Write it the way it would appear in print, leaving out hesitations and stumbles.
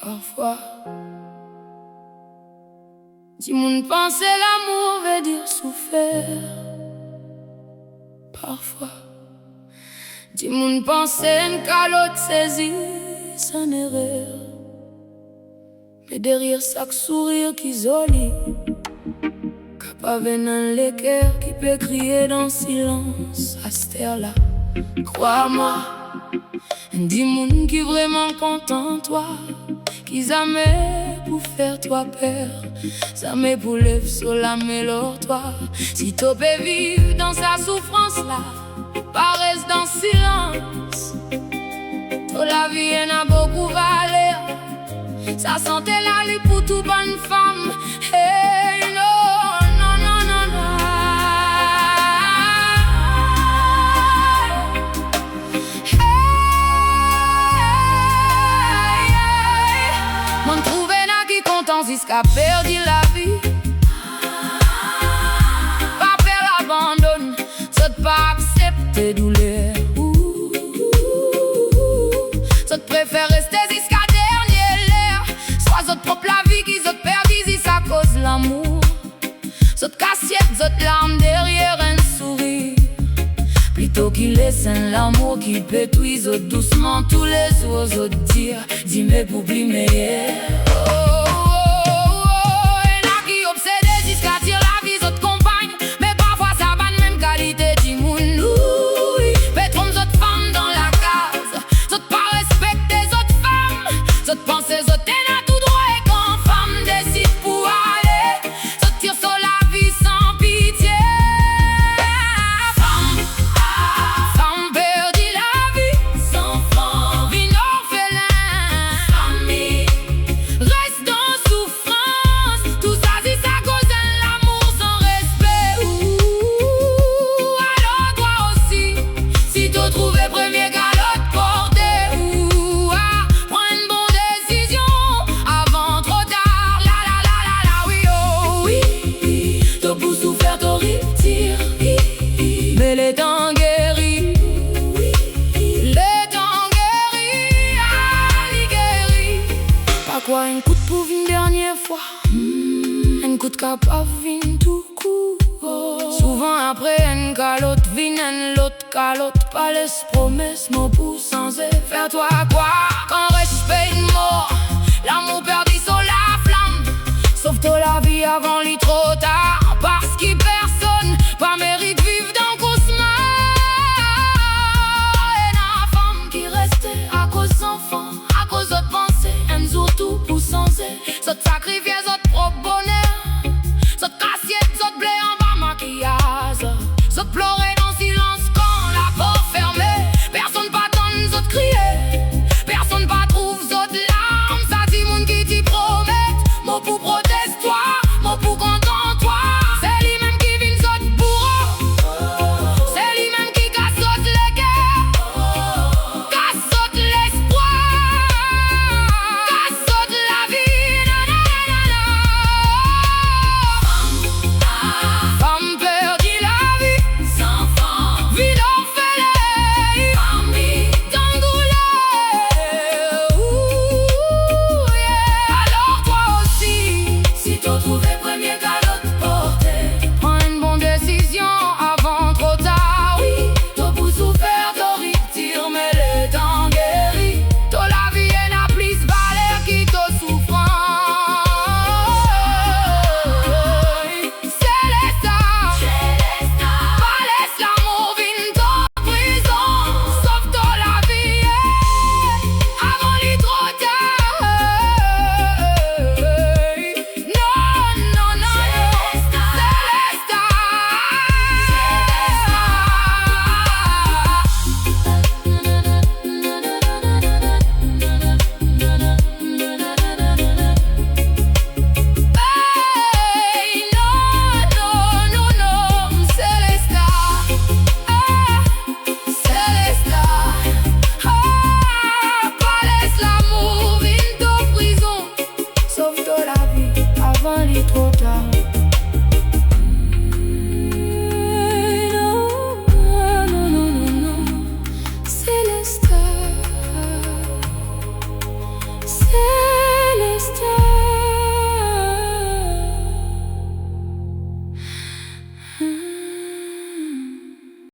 parfois. Si moun pense l'amour veut dire souffrir, parfois. Si moun pense une calotte saisie, c'est une erreur. Mais derrière chaque sourire qui joli, capable dans l'équerre qui peut crier dans le silence, à cette terre-là, crois-moi. Dis moun qui vraiment content toi, qui jamais pour faire toi peur, jamais pour lever sur la mélodie toi. Si tu peux vivre dans sa souffrance là, pas reste dans le silence. Toute la vie en a beaucoup valeur, sa santé la lui pour toute bonne femme. Hey, non, non, non, non, non. M'en trouve n'a qui content jusqu'à perdre la vie. Pas faire l'abandon, ça te pas accepter douleur. Ça te préfère rester jusqu'à dernière l'heure. Soit ça te propre la vie qui ça te perdit si ça cause l'amour. Ça te cassiette, ça te larme derrière un sourire. Plutôt qu'il laisse l'amour qui pétouille doucement tous les jours, ça te dire, dis-moi pour plus meilleur. Mais les temps guéris, les temps guéris, Ali guéris. Pas quoi un coup de pouf une dernière fois, un coup de capable vin tout court. Souvent après une calotte vin un l'autre calotte, pas les promesses, mots pour sans faire toi quoi.